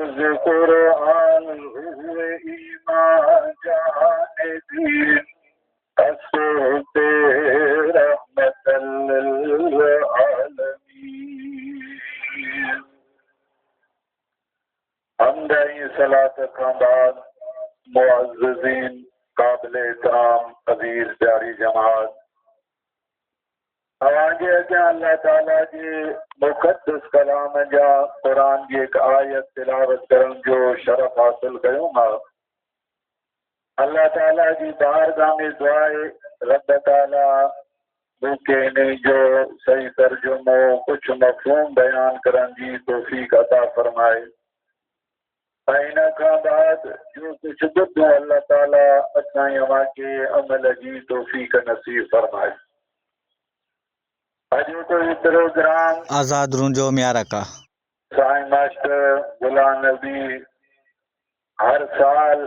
कुरान हुए ईमान जाने दीन असोते रहमतल लिल आलमीन। हमदई सलात का बाद मुअज़्ज़िज़ीन काबिल एहतराम अज़ीज़ प्यारी जमात, अवांजे अॻियां अल्लाह ताला जे मुक़द्दस कलाम जा क़ुरान जी हिकु आयत तिलावत करण जो शरफ़ हासिल कयूं मां। अल्लाह ताला जी बारगाह में दुआ आहे रब ताला मूंखे इन जो सही तर्जुमो कुझु मफ़हूम बयान करण जी तौफ़ीक़ अता फ़रमाए। इन खां बाद जो कुझु ॿुधो अल्लाह ताला असां अव्हांखे अमल जी तौफ़ीक़ नसीब फ़रमाए। अॼु कोई प्रोग्राम आज़ाद रूंजो म्यारा का साईं मास्टर गुलाम नबी हर साल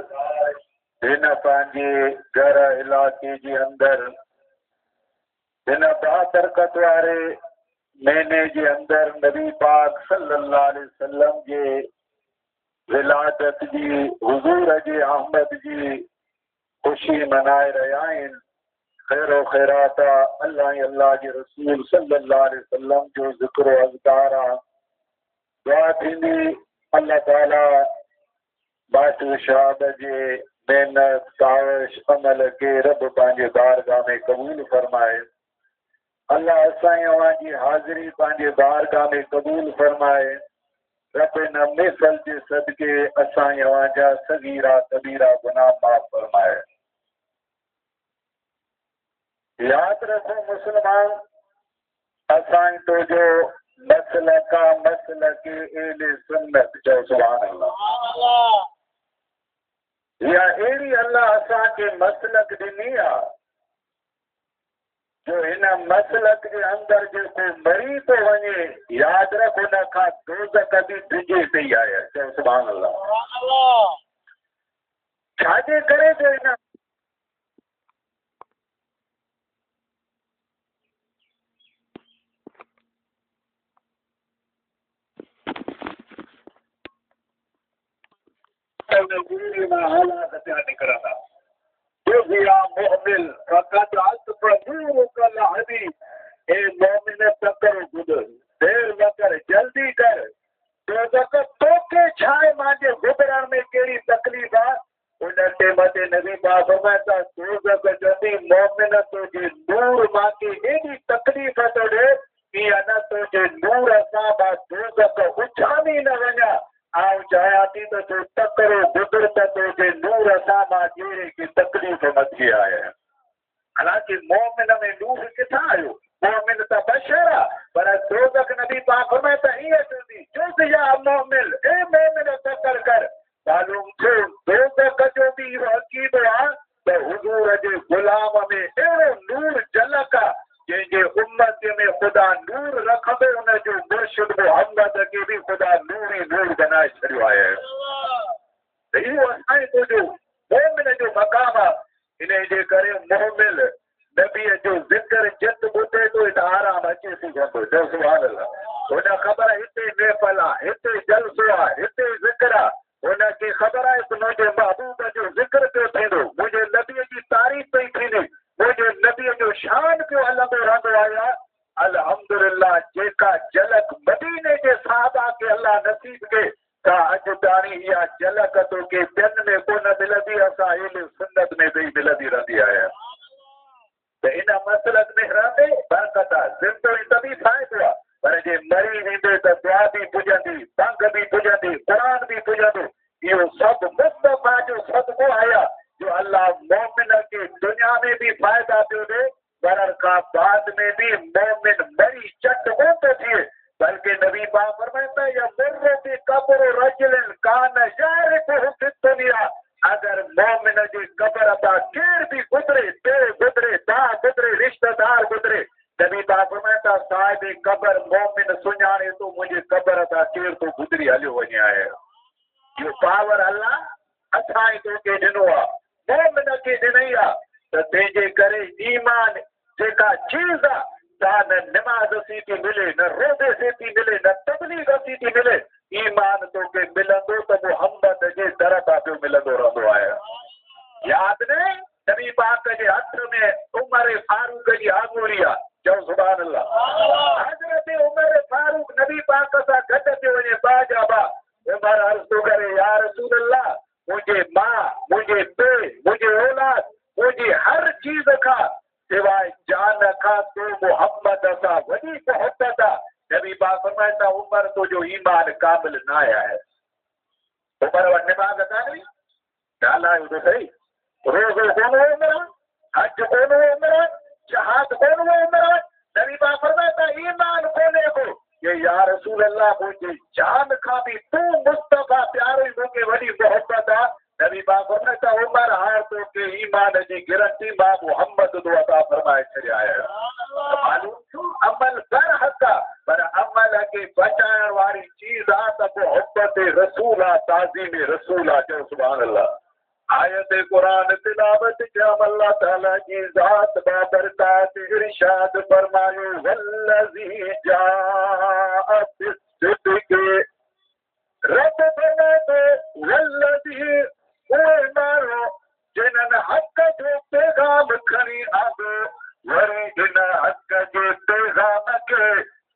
हिन पंहिंजे घर इलाइक़े जे अंदरि हिन बाबरकत वारे महीने जे अंदरि नबी पाक सल्लल्लाहु अलैहि वसल्लम जे विलादत जी हुज़ूर जे अहमद जी ख़ुशी मनाए रहिया आहिनि। ख़ैरो ख़ैरात अल्लाह जे रसूल सल्लल्लाहु अलैहि वसल्लम जो ज़िक्र अज़कार आहे। दुआ थींदी अल्लाह ताला बादशाह शहाब जे महिनत काविश अमल के रब पंहिंजे बारगाह में क़बूल फरमाए। अल्लाह असां अव्हांजी हाज़िरी पंहिंजे बारगाह में क़बूल फरमाए। रब इन महफ़िल जे सदके असां अव्हांजा सगीरा कबीरा गुनाह माफ़ फरमाए। याद रखो मुसलमान, असां तो जो मसलक मसलक एले सुन्नत जो सुभान अल्लाह। या अहिड़ी अल्लाह असां के मसलक ॾिनी आहे जो हिन मसलक जे अंदरि जेको मरी थो वञे यादि रख हुन खां दोज़ख बि डिॼे पई आहे। चओ सुभान अल्लाह। छाजे करे जो हिन हालात पिया निकिरंदा मोमिल फ़क़त अस्तग़फ़िरु कल हदी ए मोमिन तकर गुदर देर न कर जल्दी कर। दोज़ख तोखे छा आहे मुंहिंजे गुज़रण में कहिड़ी तकलीफ़ आहे? उन टेम ते नबी पाक फरमाए दोज़ख जल्दी मोमिन तुंहिंजे नूर मूंखे एॾी तकलीफ़ थो ॾे कि अञा तुंहिंजे नूर सां मां दोज़ख उछामी न वञा। आउं चाहियां थी त तूं तकड़ो गुज़र त तुंहिंजे नूर सां मां जहिड़े की तकलीफ़ न थी आहे। हालांकि मोमिन में नूर किथां आयो? मोमिन त बशर आहे, पर दोज़ख नबी पाक फरमाए त ईअं चवंदी जुज़ या मोमिन ए मोमिन तकड़ कर। मालूम थियो दोज़ख जो बि इहो अक़ीदो आहे त हुज़ूर जे ग़ुलाम में अहिड़ो नूर झलक आहे जंहिंजे उम्मत में ख़ुदा नूर रखंदो हुनजो मुर्शिद मोहम्मद खे बि ख़ुदा नूर ई नूर बनाए छॾियो आहे। त इहो असांजो जो मोमिन जो मक़ाम आहे। इन जे करे मोमिन नबीअ जो ज़िक्र जित ॿुधे थो त आराम अचे सघंदो। जो सुभान अल्लाह। हुन ख़बर हिते महफ़िल आहे, हिते जलसो आहे, हिते ज़िक्र आहे। हुनखे ख़बर आहे त मुंहिंजे महबूब जो ज़िक्र पियो थींदो, मुंहिंजे नबीअ जी तारीफ़ पई थींदी, मुंहिंजे नबीअ जो शान पियो हलंदो रहंदो आहे। अल्हम्दुलिल्लाह जेका झलक मदीने जे सहाबा खे अल्लाह नसीब के ता अॼु ताणी इहा झलक तोखे ॿियनि में कोन मिलंदी, असां एॾे सुन्नत में बि मिलंदी रहंदी आहे। त इन मसलक में रहंदे बरकत आहे। ज़िंदो ई तॾहिं फ़ाइदो आहे, पर जे मरी वेंदे त दुआ बि पुॼंदी, पंग बि पुॼंदी, क़ुरान बि पुॼंदो। इहो सभु मुस्तफ़ा जो सदको आहे जो अल्लाह मोमिन खे दुनिया में बि फ़ाइदा पियो ॾे, मरण खां बाद में भी मोमिन मरी चट कोन थो थिए, बल्कि नबी पाक फरमाइता या मुर्र बि कब्र रजुलिन कान यारिफुहु फी दुनिया। अगर मोमिन जी कब्र तां केर भी गुज़रे, तेरे गुज़रे, दा गुज़रे, रिश्तेदार गुज़रे, नबी पाक फरमाइता साहिब कब्र मोमिन सुञाणे तो मुंहिंजे कब्र तां केर तो गुज़री हलियो वञे आहे। इहो पावर अल्लाह असां ई तोखे ॾिनो आहे, मोमिन खे ॾिनई आहे। त तंहिंजे करे ईमान जेका चीज़ आहे सा न नमाज सी थी मिले, न रोज़े से थी मिले, न तबलीग सी थी मिले। ईमान तोखे मिलंदो त हज़रत उमर फारूक नबी पाक सां गॾु थी वञे बाजाबा उमर अर्ज़ थो करे या रसूल अल्लाह मुंहिंजे मां मुंहिंजे पीउ मुंहिंजे औलाद मुंहिंजी हर चीज़ खां सिवाय जान खां तूं मोहम्मद सां वॾी मोहब्बत आहे। नबी पाक फरमाए था उमर तुंहिंजो ईमान कामिल न आहे। उमर वटि निमाज़ कान हुई ॻाल्हायो त सही रोज़ो कोन हुओ उमर हज कोन हुओ उमर जहाद कोन हुओ उमर नबी पाक फरमाए था ईमान कोन्हे को ये या रसूल अल्लाह मुंहिंजी जान खां बि तूं मुस्तफ़ा प्यारो ई मूंखे वॾी मोहब्बत आहे। नबी पाक फरमाए था उमर हाणे तोखे ईमान जी गारंटी मां मोहम्मद जो अता फरमाए छॾिया आहे। मालूम थियो अमल कर हक़ आहे पर अमल खे बचाइण वारी चीज़ आहे त मोहब्बत रसूल आहे ताज़ीम रसूल आहे। चओ सुभान अल्लाह। आयत क़ुरान तिलावत कयम अल्लाह ताला जी ज़ात बाबरकात इरशाद फरमायो वल्लज़ी जाअ बिस्सिद्क़ि रब फरमाए वल्लज़ी उहे माण्हू जिन्हनि हक़ जो पैगाम खणी आंदो वरी इन हक़ जे पैगाम खे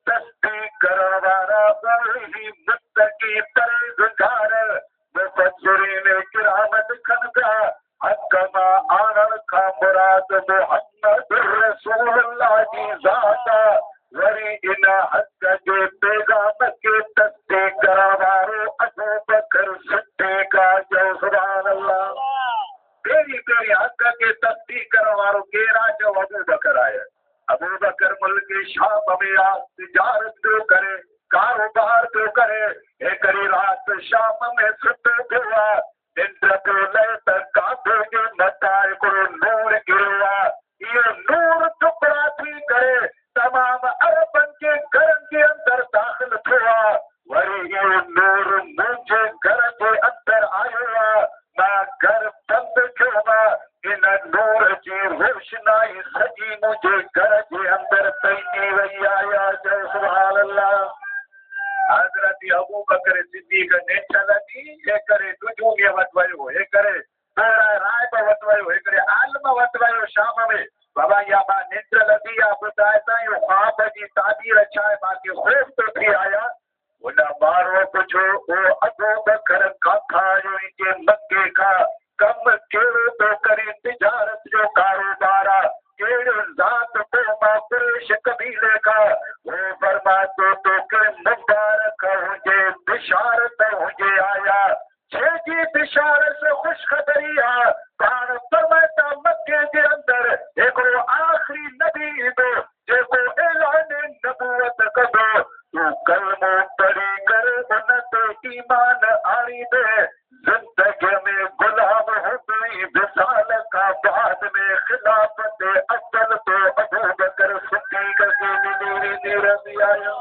तस्दीक करण वारा उहे ई मुत्तक़ी परहेज़गार मुफ़स्सिरीन किराम लिखनि था हक़ मां आणण खां मुराद मुहम्मद रसूलुल्लाह जी ज़ात आहे। वरी इन हक़ जे पैगाम खे तस्दीक करण वारो अबू बकर सिद्दीक़ आहे। चओ सुभान अल्लाह। पहिरीं पहिरीं हक़ खे तस्दीक करण वारो केरु आहे? चओ अबू बकर आहे। अबू बकर मुल्क शाम में आहे तिजारत पियो करे कारोबार पियो करे हिकिड़ी राति शाम में सुतो पियो आहे निंड पियो लहे त कांधे जे मथां हिकिड़ो नूर गिरियो आहे। इहो नूर टुकड़ा थी करे तमाम अरबनि जे घरनि जे अंदरि दाख़िल थियो आहे। वरी इहो नूर मुंहिंजे घर जे अंदरि आयो आहे मां घर बंदि कयो आहे इन नूर जी रोशनाई सॼी मुंहिंजे घर जे अंदरि पइजी वई आहे। चओ सुभान अल्लाह। हज़रत अबू बकर सिद्दीक़ नेठ लॻी हे करे दुजूनीअ वटि वियो हे करे राय वटि वियो हिकिड़े आलिम वटि वियो शाम में बाबा इहा मां निंड लॻी आहे ॿुधाए त इहो ख्वाब जी ताबीर छा आहे मूंखे ख़ौफ़ थो थी आया। हुन माण्हूअ पुछो ओ अबू बकर काथां आयो जे मके खां कमु कहिड़ो थो करे तिजारत जो कारोबार आहे कहिड़ो ज़ात तो मां कुरैश कबीले खां वो फरमाए थो तोखे मुबारक हुजे बिशारत हुजे आया छेजी बिशारत ख़ुशख़बरी आहे पाण फरमाए था मके जे अंदरि हिकिड़ो आख़िरी नबी ईंदो जेको ऐलान नबूवत कंदो तूं कलमो पढ़ी करे उन ते ईमान आणींदे ज़िंदगीअ में गुलाम हुंदई विसाल खां बाद में ख़िलाफ़त अव्वल तो अबू बकर सिद्दीक़ खे मिली वेंदी रहंदी आहे।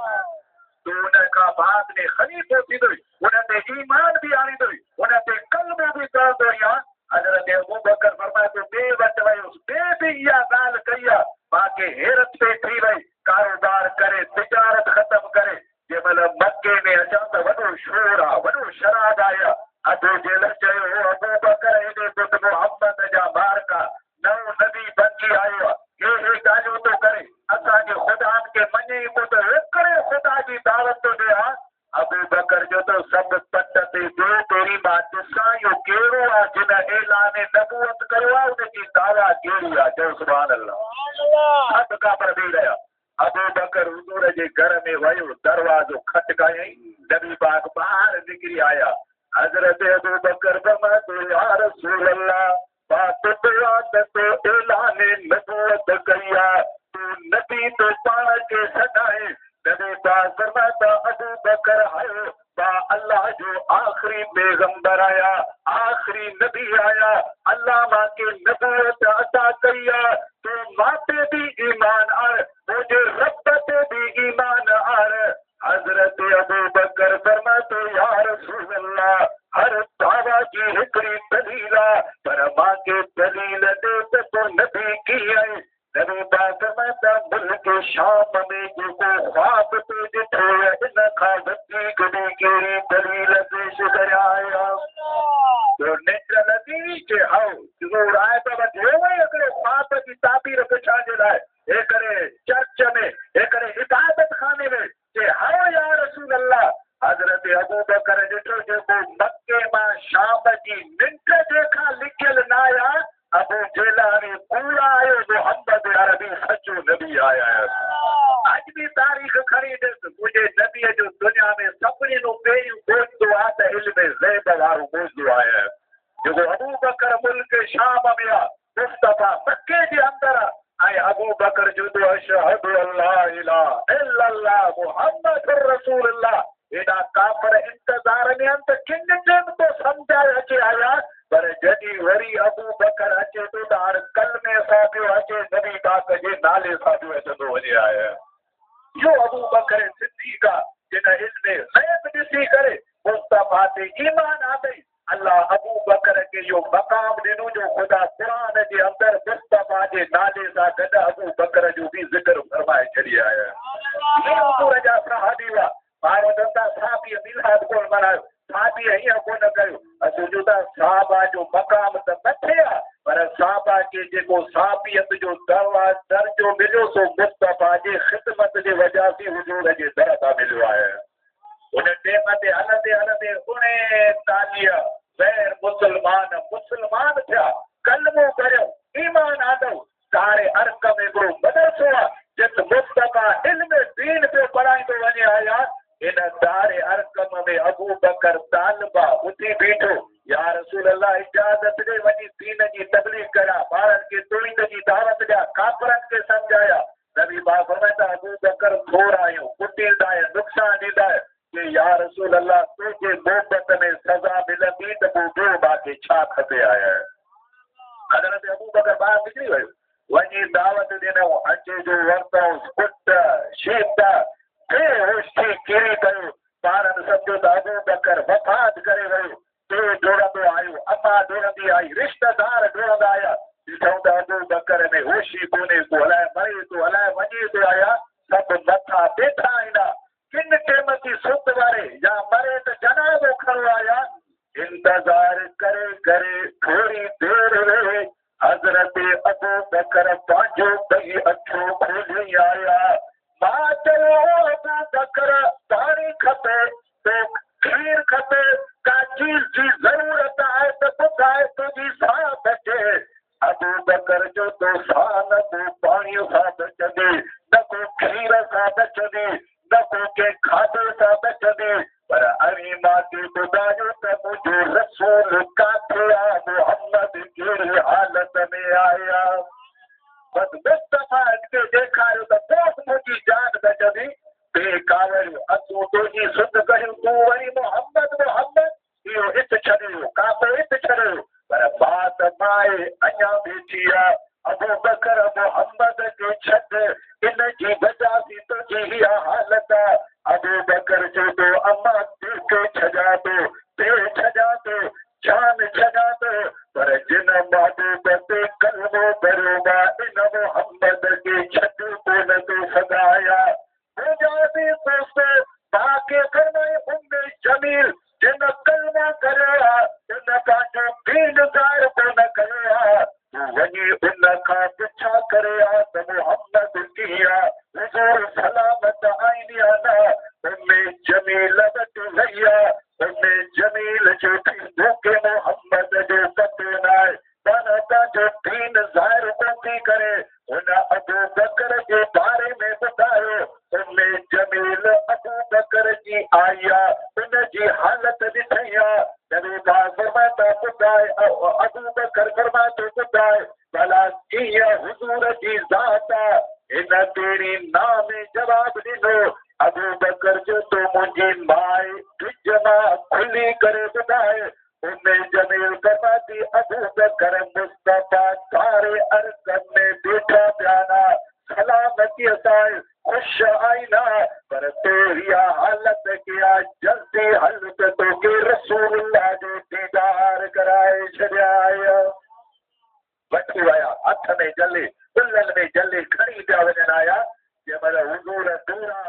तूं उन खां बाद में ख़लीफ़ो थींदुई उन ते ईमान बि आणींदुई उन ते कलमो बि पढ़ंदुई। हज़रत अबू बकर फरमाए थो ॿिए वटि वयुसि ॿिए बि इहा ॻाल्हि कई आहे मूंखे हैरत पई थी वई कारोबार करे तिजारत ख़तमु करे जंहिं महिल मके में अचां त वॾो शोर आहे वॾो शराब आहे। अबू जेल चयो अबू बकर हेॾे पुट मोहम्मद जा बारका नओं नबी बणिजी आयो आहे हे ॻाल्हियूं थो करे असांजे ख़ुदा खे मञे पोइ त हिकिड़े ख़ुदा जी दावत थो ॾिए। अबू बकर जो त सभु पट ते ॿियो पहिरीं मां ॾिसां इहो कहिड़ो आहे जिन ऐलान नबूवत कयो आहे उनजी दावा कहिड़ी आहे। चओ सुभान अल्लाह। सभु काबर ॾेई रहिया। अबू बकर हुज़ूर जे घर में वियो दरवाज़ो खटकायई नबी पाक ॿाहिरि निकिरी आया। हज़रत अबू बकर फरमाए थो या रसूल अल्लाह मां ॿुधो आहे त तो ऐलान नबूवत कई आहे तूं नबी तो पाण खे सॾाए नबी पाक फरमाए था अबू बकर आयो मां अल्लाह जो आख़िरी पैगंबर आया आख़िरी नबी आया अल्लाह मूंखे नबूवत अता कई आहे तूं मां ते बि ईमान आण मुंहिंजे रब ते बि ईमान आण। हज़रत अबू बकर फरमाए थो या रसूल अल्लाह हर दावा जी हिकिड़ी दलील आहे पर मूंखे दलील ॾे त तूं नबी कीअं आहे। नबी पाक फरमाए था मुल्क शाम में जेको ख्वाब तूं ॾिठो इन खां वधीक बि कहिड़ी दलील पेश करिया आया। निंड लॻी के हाउ ज़रूर आहे त वठी हिकिड़े ख्वाब जी ताबीर पुछण जे लाइ हिकिड़े चर्च में हिकिड़े करे इबादत खाने में कि हाँ या रसूल अल्लाह। हज़रत अबू बकर ॾिठो जेको मके मां शाम जी मिंट जेका लिखियल न आया, अबू जेलानी पूरा आयो मोहम्मद अरबी सचो नबी आया है। अज भी तारीख़ खणी ॾिस, मुंहिंजे नबीअ जो दुनिया में सभिनी खां पहिरियों मौजूदो आहे त इल्म ग़ैब वारो मौजूदो आहे। जेको अबू बकर मुल्क शाम में आहे, मुस्तफ़ा मके जे अंदर आहे, ऐं अबू बकर जो अशहदु अल्ला इलाहा इल्लल्लाह मुहम्मदुर रसूलुल्लाह। एॾा काफ़र इंतज़ार में आहिनि त किन टिनि तो सम्झाए अचे आया, पर जॾहिं वरी अबू बकर अचे थो त हाणे कलमे सां पियो अचे, नबी पाक जे नाले सां पियो अचंदो वञे आया। इहो अबू बकर सिद्दीक़ आहे जिन इल्म ग़ैब ॾिसी करे मुस्तफ़ा ते ईमान आणई। अल्लाह अबू बकर खे इहो मक़ाम ॾिनो जो ख़ुदा क़ुरान जे अंदरि मुस्तफ़ा जे नाले सां गॾु अबू बकर जो बि ज़िक्र फरमाए छॾी आया। इहे हुज़ूर जा सहाबी हुआ। माण्हू चवंदा साहबी मिलाद कोन मल्हायो, साहबी हीअं कोन कयो। असां चऊं था साहबा जो मक़ाम त मथे आहे, पर साहबा खे जेको साहबियत जो दर्जो मिलियो सो मुस्तफ़ा जे ख़िदमत जे वजह सां हुज़ूर जे दर तां मिलियो आहे। उन टेम ते हलंदे हलंदे 39 गैर मुस्लमान थिया, कलमो करियो, ईमान आंदो। सारे अर्क में हिकिड़ो मदरसो आहे जिते मुस्तफ़ा इल्म दीन पियो पढ़ाईंदो वञे आया। इन दारे अरकम में अबू बकर तालिबा उथी बीठो, या रसूल अल्लाह इजाज़त ॾे वञी दीन जी तबलीग करा, ॿारनि खे तौहीद जी दावत ॾिया, काफ़रनि खे सम्झाया। नबी पाक फरमाईंदा अबू बकर थोरा आहियूं, कुटींदा आहिनि, नुक़सान ॾींदा आहिनि कि या रसूल अल्लाह तुंहिंजे मोहबत में सज़ा मिलंदी त पोइ ॿियो मूंखे छा खपे आया। हज़रत अबू बकर ॿाहिरि निकिरी वियो, वञी दावत ॾिनऊं, अचे जो वरितऊं पुट शीत बेहोश थी किरी पियो। ॿारनि सम्झो त अबू बकर वफ़ात करे वियो। पीउ डोड़ंदो आयो, अम्मा डोड़ंदी आई, रिश्तेदार डोड़ंदा आया। ॾिठऊं त अबू बकर में होशी कोन्हे, को अलाए मरे थो अलाए वञे थो आया। सभु मथां वेठा आहिनि, किन टेम थी सुत वारे या मरे त जनाज़ो खणो आया। इंतज़ार करे करे थोरी देर रहे, हज़रत अबू बकर पंहिंजो ॿई अखियूं खोले आया। मां चयो अबू बकर पाणी खपे तो खीर खपे, का चीज़ जी ज़रूरत आहे त ॿुधाए तुंहिंजी साह बचे। अबू बकर जो तो साह न को पाणीअ सां बचंदी, न को खीर सां बचंदी, न को के खाधे सां बचंदी, पर अरी मां खे ॿुधायो त मुंहिंजो रसूल काथे आहे, मोहम्मद कहिड़ी हालत में आया। बस मुस्तफ़ा खे ॾेखारियो त पोइ मुंहिंजी जान बचंदी। बेकावरियो असूं तुंहिंजी सुध कयूं, तूं वरी मोहम्मद इहो हित छॾियो, काफ़ो हित छॾियो, पर बात माए अञा बीठी आहे। अबू बकर मोहम्मद खे छॾ, इन जी वजह थी तुंहिंजी इहा हालत आहे। अबू बकर चए थो अम्मा खे छॾियां थो, पे छॾियां थो, जान छॾियां थो, पर जिन महबूब ते कलमो भरियो मां इन मोहम्मद खे छॾ कोन थो सघाया। तव्हांखे फरमाए उम्मे जमील जिन कलमो करियो आहे, उन पंहिंजो दीन ज़ाहिर कोन कयो आहे, वञी उन खां पुछा करे आहे त मोहम्मद कीअं आहे, हुज़ूर सलामत आईंदी आहे न। उम्मे जमील वटि वई आहे, उम्मे जमील जो थींदो के मोहम्मद जो पतो न आहे, पर पंहिंजो दीन ज़ाहिर कोन थी करे हुन अबू बकर जे बारे में ॿुधायो। उम्मे जमील अबू बकर जी आई आहे, उनजी हालत ॾिठई आहे। नबी पाक फरमाता ॿुधाए, अबू बकर फरमातो ॿुधाए भला कीअं हुज़ूर जी ज़ात आहे। हिन तेरी नाम जवाब ॾिनो। अबू बकर जो तो मुंहिंजी माए ॾिज मां खुली करे ॿुधाए। उम्मे जमील फरमाती अबू बकर मुस्तफ़ा सारे अर्कन में बीठा पिया, सलामतीअ सां ख़ुश आईना, पर तेरी हालत किया जल्दी हल त तोखे रसूलुल्लाह जो दीदार कराए छॾिया। वठी विया, हथ में जले, कुल्हनि में जले खणी पिया वञनि आया। जंहिं महिल हुज़ूर दूरा